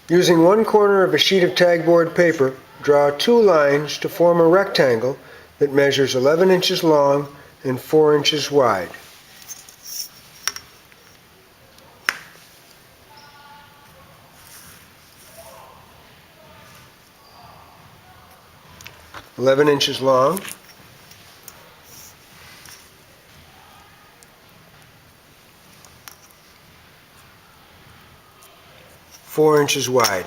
Using one corner of a sheet of tagboard paper, draw two lines to form a rectangle that measures 11 inches long and 4 inches wide. "11 inches long, 4 inches wide."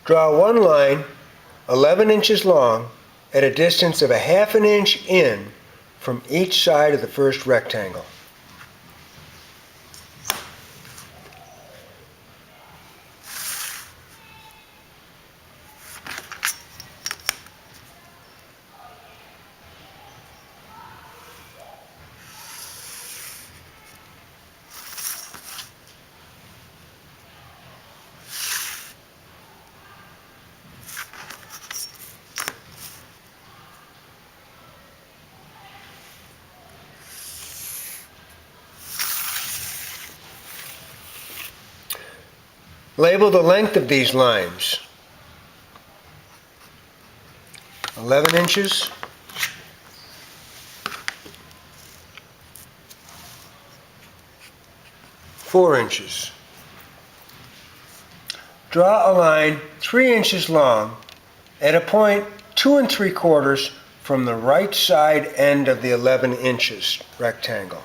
Draw one line 11 inches long at a distance of a half an inch in from each side of the first rectangle. Label the length of these lines. 11 inches, 4 inches. Draw a line 3 inches long at a point 2 3/4 from the right side end of the 11 inches rectangle.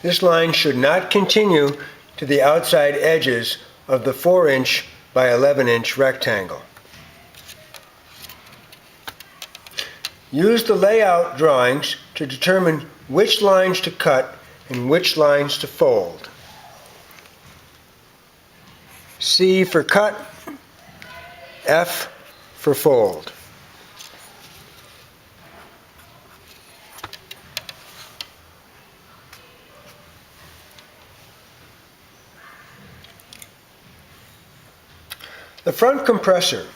This line should not continue to the outside edges of the 4-inch by 11-inch rectangle. Use the layout drawings to determine which lines to cut and which lines to fold. C for cut, F for fold. The front compressor.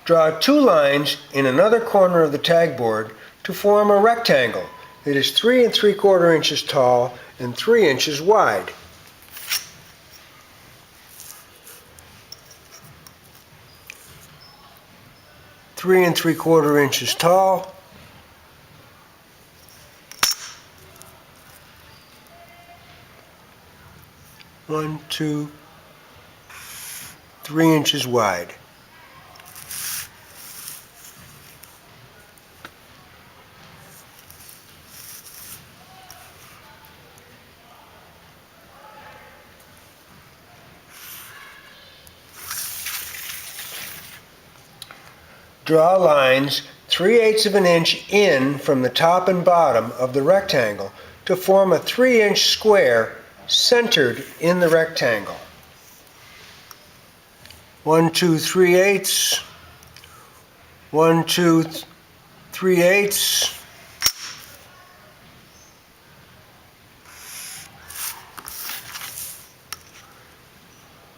Draw two lines in another corner of the tagboard to form a rectangle that is 3 3/4 inches tall and 3 inches wide. Three and 3/4 inches tall, 1, 2, 3 inches wide. Draw lines 3/8 of an inch in from the top and bottom of the rectangle to form a 3-inch square centered in the rectangle. 1, 2, 3/8, 1, 2, 3/8,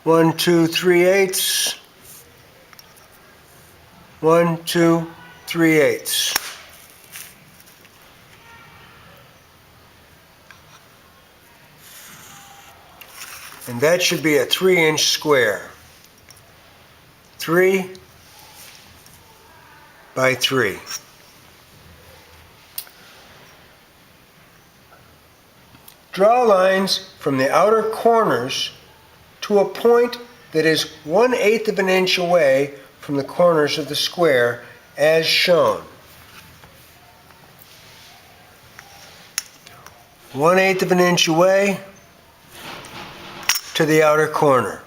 one, 2, 3/8, 1, 2, 3/8. And that should be a 3-inch square. 3 by 3. Draw lines from the outer corners to a point that is 1/8 of an inch away from the corners of the square as shown. 1/8 of an inch away to the outer corner.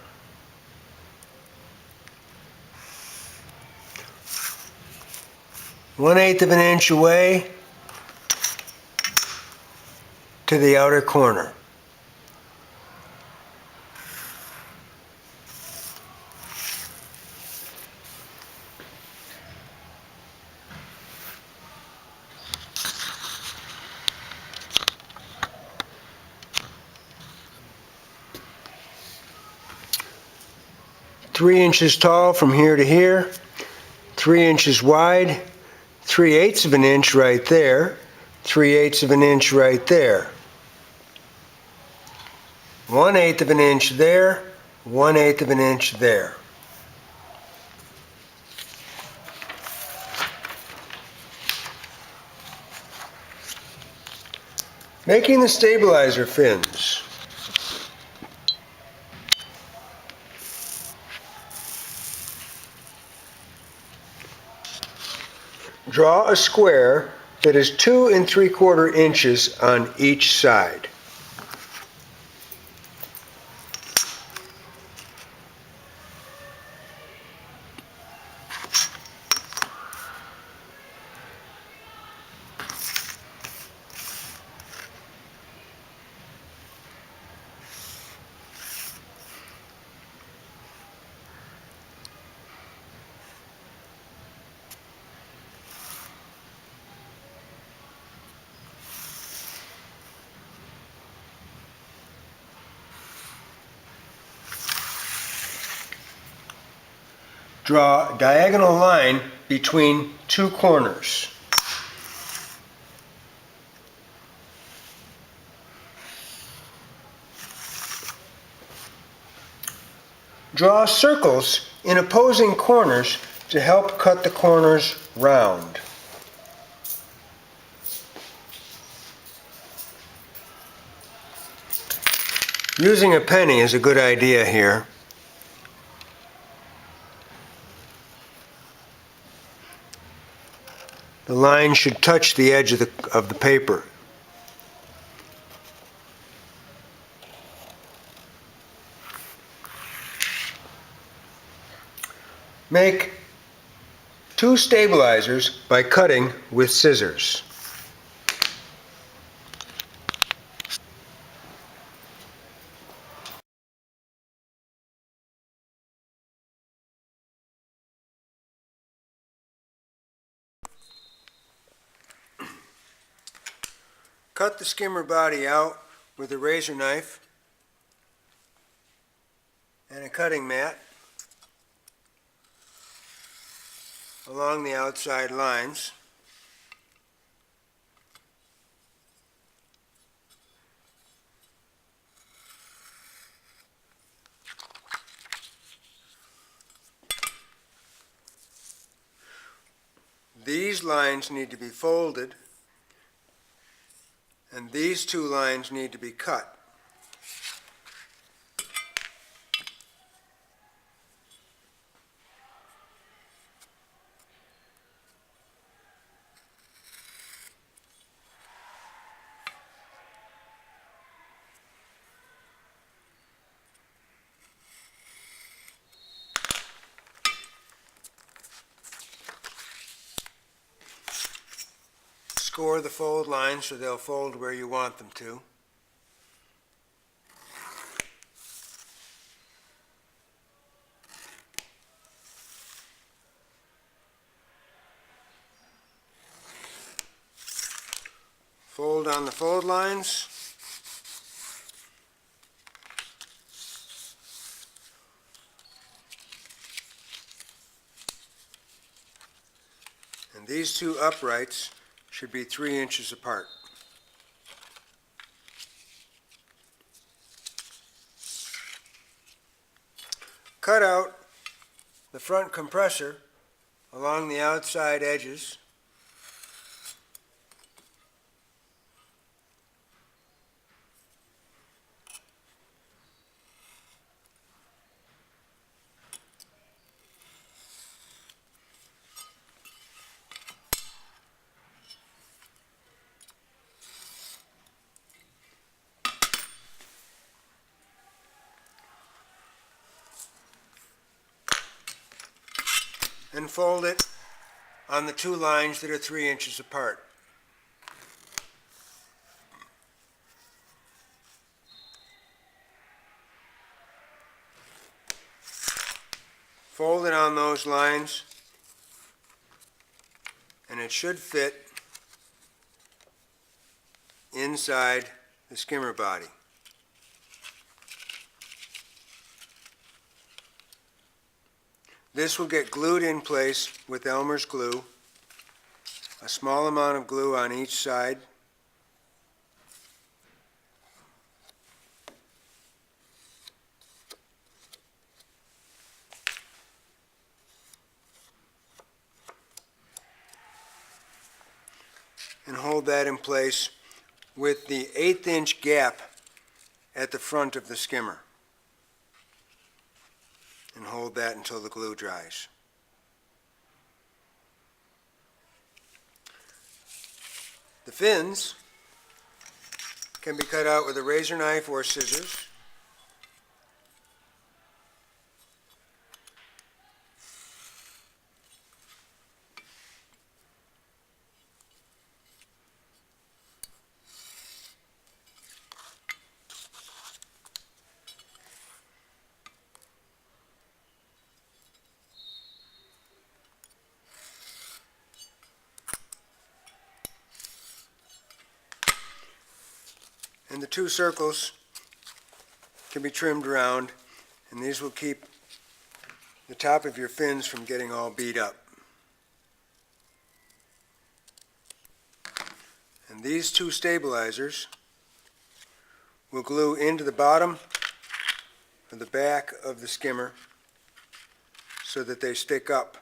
1/8 of an inch away to the outer corner. Three inches tall from here to here, 3 inches wide, 3/8 of an inch right there, 3/8 of an inch right there. 1/8 of an inch there, 1/8 of an inch there. Making the stabilizer fins. Draw a square that is 2 3/4 inches on each side. Draw a diagonal line between two corners. Draw circles in opposing corners to help cut the corners round. Using a penny is a good idea here. The line should touch the edge of the paper. Make 2 stabilizers by cutting with scissors. Cut the skimmer body out with a razor knife and a cutting mat along the outside lines. These lines need to be folded, and these 2 lines need to be cut. Score the fold lines so they'll fold where you want them to. Fold on the fold lines. And these 2 uprights should be 3 inches apart. Cut out the front compressor along the outside edges. And fold it on the 2 lines that are 3 inches apart. fold it on those lines, and it should fit inside the skimmer body. This will get glued in place with Elmer's glue, a small amount of glue on each side. And hold that in place with the 1/8 inch gap at the front of the skimmer. And hold that until the glue dries. The fins can be cut out with a razor knife or scissors. And the 2 circles can be trimmed around, and these will keep the top of your fins from getting all beat up. And these 2 stabilizers will glue into the bottom of the back of the skimmer so that they stick up.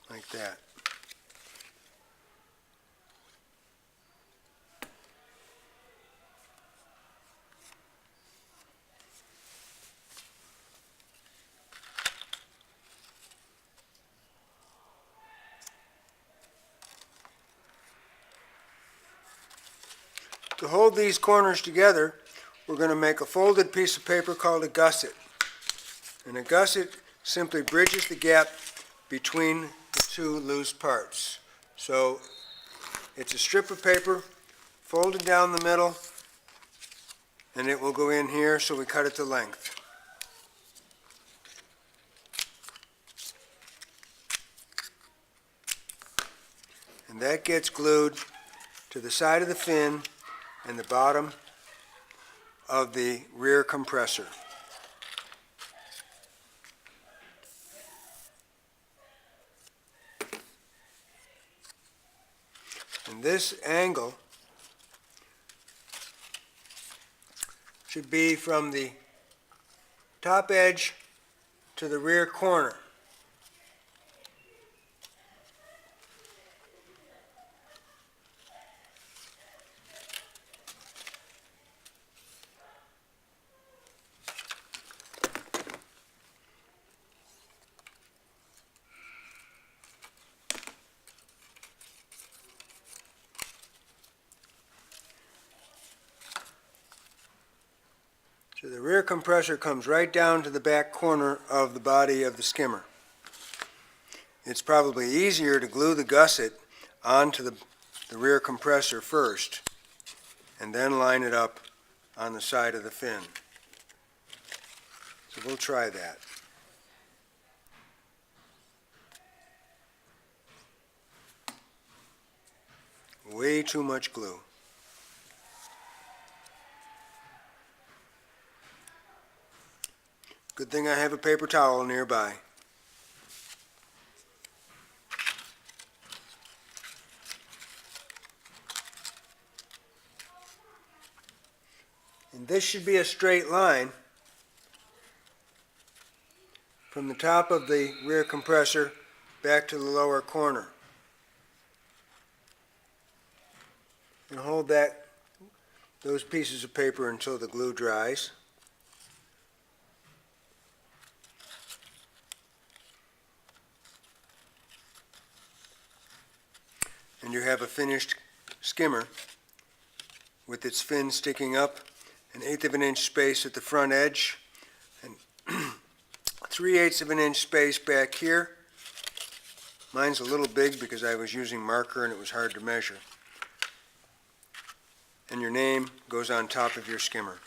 Like that. To hold these corners together, we're going to make a folded piece of paper called a gusset. And a gusset simply bridges the gap between the 2 loose parts. So it's a strip of paper folded down the middle, and it will go in here, so we cut it to length. And that gets glued to the side of the fin and the bottom of the rear compressor. And this angle should be from the top edge to the rear corner. So the rear compressor comes right down to the back corner of the body of the skimmer. It's probably easier to glue the gusset onto the rear compressor first, and then line it up on the side of the fin. So we'll try that. Way too much glue. Good thing I have a paper towel nearby. And this should be a straight line from the top of the rear compressor back to the lower corner. And hold those pieces of paper until the glue dries. And you have a finished skimmer with its fin sticking up, an 1/8 of an inch space at the front edge, and 3/8 of an inch space back here. Mine's a little big because I was using marker and it was hard to measure. And your name goes on top of your skimmer.